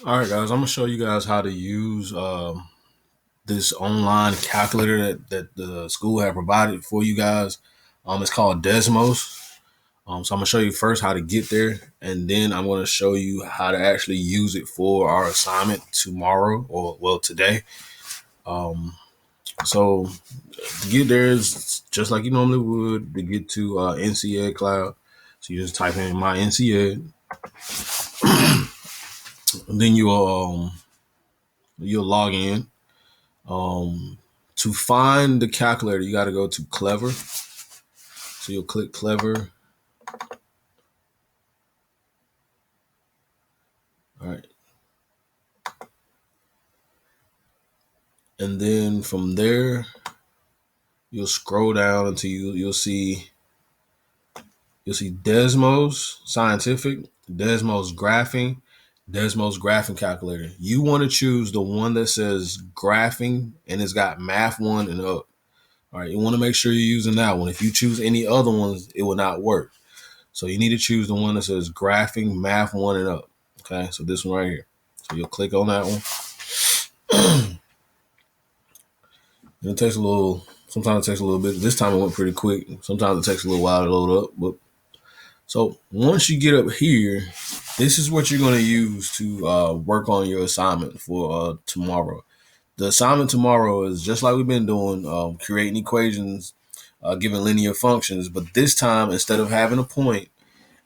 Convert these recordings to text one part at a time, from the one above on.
All right, guys, I'm gonna show you guys how to use this online calculator that the school had provided for you guys. It's called Desmos. So I'm gonna show you first how to get there, and then I'm gonna show you how to actually use it for our assignment tomorrow, or well today. Um, so to get there is just like you normally would to get to NCED Cloud. So you just type in my NCED, and then you'll log in. To find the calculator, you got to go to Clever. So you'll click Clever. All right. And then from there, you'll scroll down until you'll see Desmos Scientific, Desmos Graphing, Desmos Graphing Calculator. You want to choose the one that says Graphing and it's got Math 1 and up. All right. You want to make sure you're using that one. If you choose any other ones, it will not work. So you need to choose the one that says Graphing Math 1 and up. Okay. So this one right here. So you'll click on that one. It takes a little. Sometimes it takes a little bit. This time it went pretty quick. Sometimes it takes a little while to load up. But so once you get up here, this is what you're going to use to work on your assignment for tomorrow. The assignment tomorrow is just like we've been doing, creating equations, giving linear functions. But this time, instead of having a point,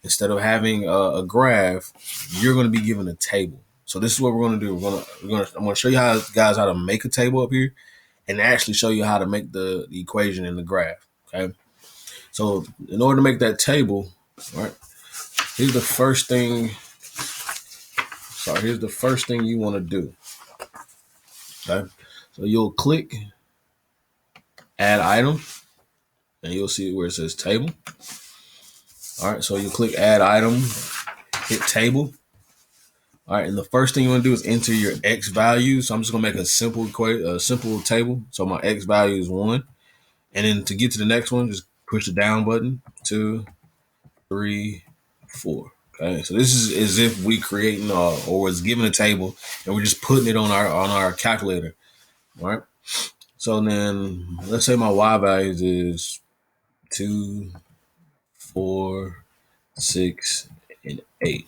instead of having a graph, you're going to be given a table. So this is what we're going to do. I'm going to show you guys how to make a table up here, and actually show you how to make the equation in the graph. Okay. So in order to make that table, all right, here's the first thing. Here's the first thing you want to do. Okay. So you'll click add item, and you'll see where it says table. All right. So you click add item, hit table. All right. And the first thing you want to do is enter your X value. So I'm just going to make a simple table. So my X value is 1. And then to get to the next one, just push the down button. 2, 3, 4. Okay, so this is as if we creating or was given a table and we're just putting it on our calculator. All right. So then let's say my Y values is 2, 4, 6, and 8.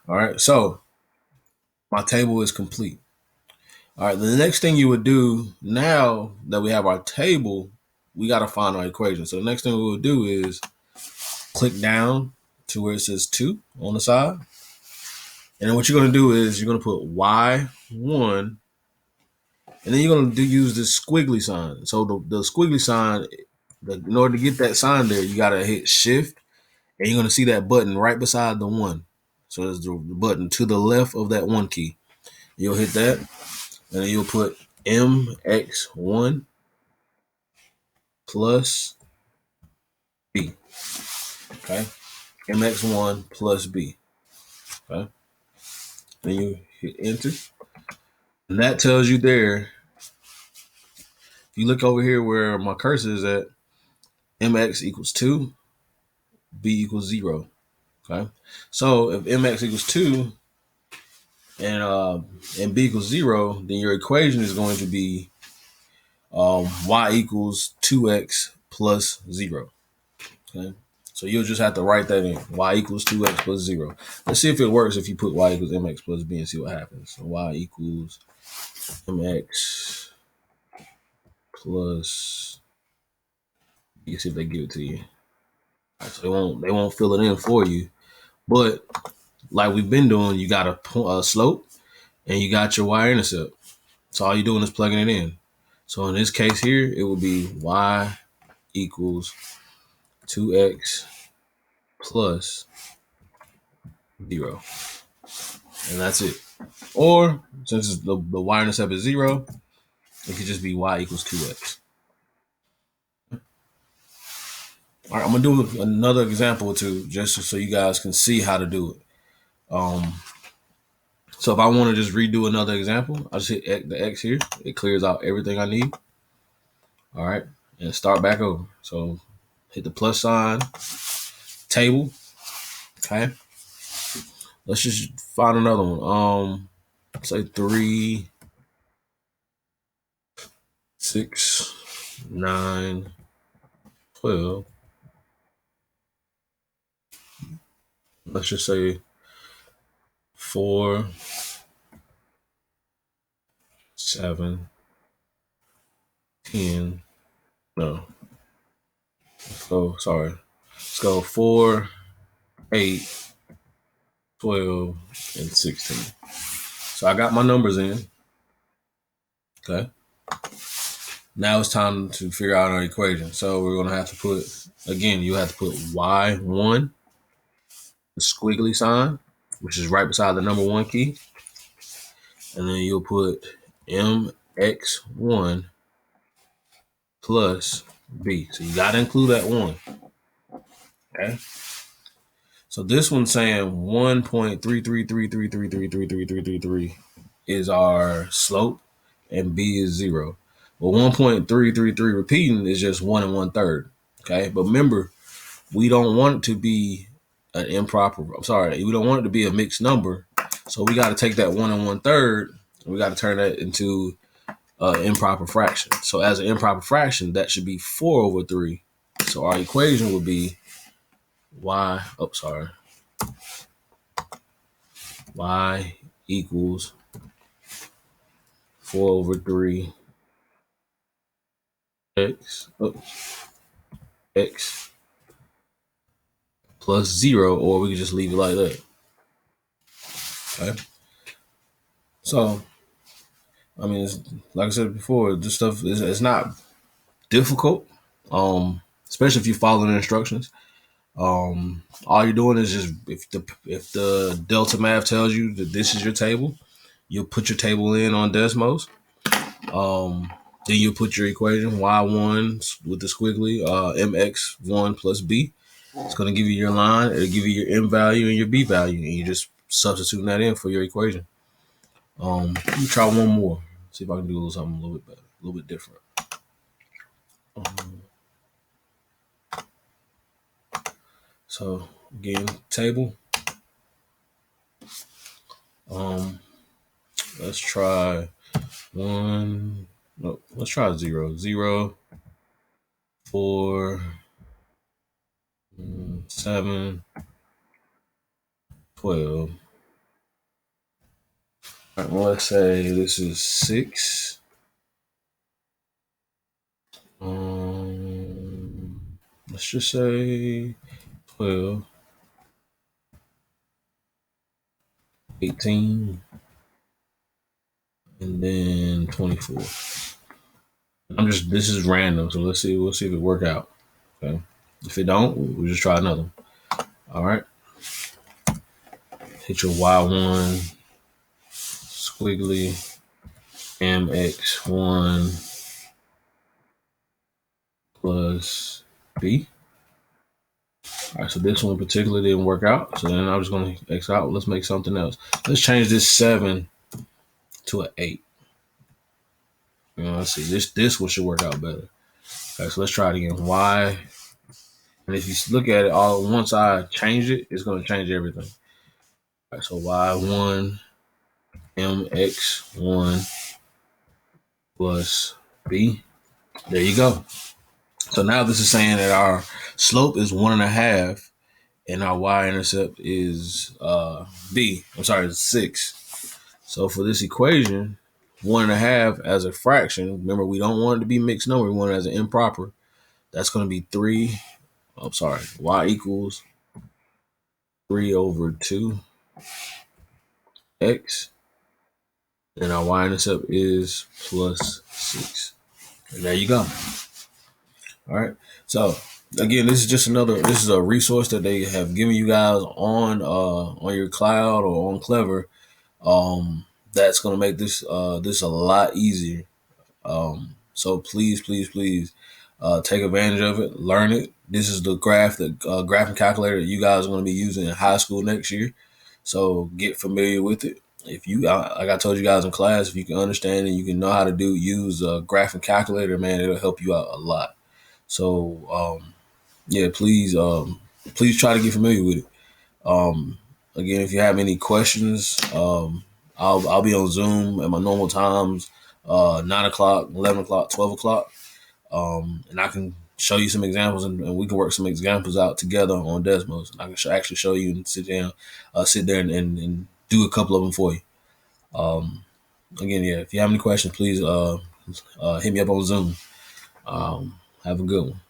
All right. So my table is complete. All right. The next thing you would do now that we have our table, we got to find our equation. So the next thing we would do is click down to where it says 2 on the side. And then what you're going to do is you're going to put Y1, and then you're going to use this squiggly sign. So the squiggly sign, in order to get that sign there, you got to hit Shift, and you're going to see that button right beside the 1. So there's the button to the left of that 1 key. You'll hit that, and then you'll put MX1 plus B. Okay, MX1 plus B. Okay, then you hit Enter, and that tells you there. If you look over here where my cursor is at, mx equals 2, b equals 0. Okay, so if mx equals 2 and b equals 0, then your equation is going to be y equals 2x plus 0. Okay, so you'll just have to write that in, y equals 2x plus 0. Let's see if it works if you put y equals mx plus b and see what happens. So y equals mx plus b. See if they give it to you. Right, so they won't fill it in for you, but like we've been doing, you got a slope and you got your y-intercept. So all you're doing is plugging it in. So in this case here, it will be y equals 2x plus 0. And that's it. Or since the y-intercept is 0, it could just be y equals 2x. All right, I'm going to do another example or two just so you guys can see how to do it. So if I want to just redo another example, I just hit the X here. It clears out everything I need. All right, and start back over. So hit the plus sign, table. Okay. Let's just find another one. Say 3, 6, 9, 12. Let's just say 4, 7, 10. No. Sorry. Let's go 4, 8, 12, and 16. So I got my numbers in. Okay. Now it's time to figure out our equation. So we're going to have to put, again, you have to put y1, the squiggly sign, which is right beside the number 1 key. And then you'll put mx1 plus b. So you got to include that 1. Okay. So this one's saying 1.3333333333 is our slope and b is 0. Well, 1.333 repeating is just 1 1/3. Okay. But remember, we don't want it to be an improper. I'm sorry. We don't want it to be a mixed number. So we got to take that 1 1/3 and we got to turn that into improper fraction. So as an improper fraction, that should be 4/3. So our equation would be y equals 4/3 x plus 0, or we could just leave it like that. Okay. So, I mean, like I said before, this stuff is not difficult, especially if you follow the instructions. All you're doing is just if the Delta Math tells you that this is your table, you'll put your table in on Desmos. Then you put your equation y1 with the squiggly mx1 plus b. It's going to give you your line. It'll give you your m value and your b value, and you just substituting that in for your equation. Let me try one more. See if I can do something a little bit better, a little bit different. So again, table. Let's try one. No, let's try 0. 0, 4, 7, 12. All right, well, let's say this is 6. Let's just say 12, 18, and then 24. This is random, so we'll see if it work out. Okay. If it don't, we'll just try another one. All right. Hit your y1 squiggly mx1 plus b. All right, so this one in particular didn't work out. So then I'm just going to X out. Let's make something else. Let's change this 7 to an 8. You know, let's see. This one should work out better. Okay, so let's try it again. Y. And if you look at it, once I change it, it's going to change everything. All right, so y1 mx1 plus b. There you go. So now this is saying that our slope is 1.5 and our y-intercept is b. I'm sorry, it's 6. So for this equation, 1.5 as a fraction, remember we don't want it to be mixed number, we want it as an improper. That's going to be 3. I'm sorry, y equals 3/2 x. And our y-intercept is plus 6. And there you go. All right. So again, this is a resource that they have given you guys on your cloud or on Clever. That's gonna make this a lot easier. So please, please, please take advantage of it, learn it. This is the graphing calculator that you guys are going to be using in high school next year. So get familiar with it. If you, like I told you guys in class, if you can understand and you can know how to use a graphing calculator, man, it'll help you out a lot. So yeah, please try to get familiar with it. Again, if you have any questions, I'll be on Zoom at my normal times, 9 o'clock, 11 o'clock, 12 o'clock, and I can show you some examples, and we can work some examples out together on Desmos. I can actually show you and sit there and do a couple of them for you. Again, yeah, if you have any questions, please hit me up on Zoom. Have a good one.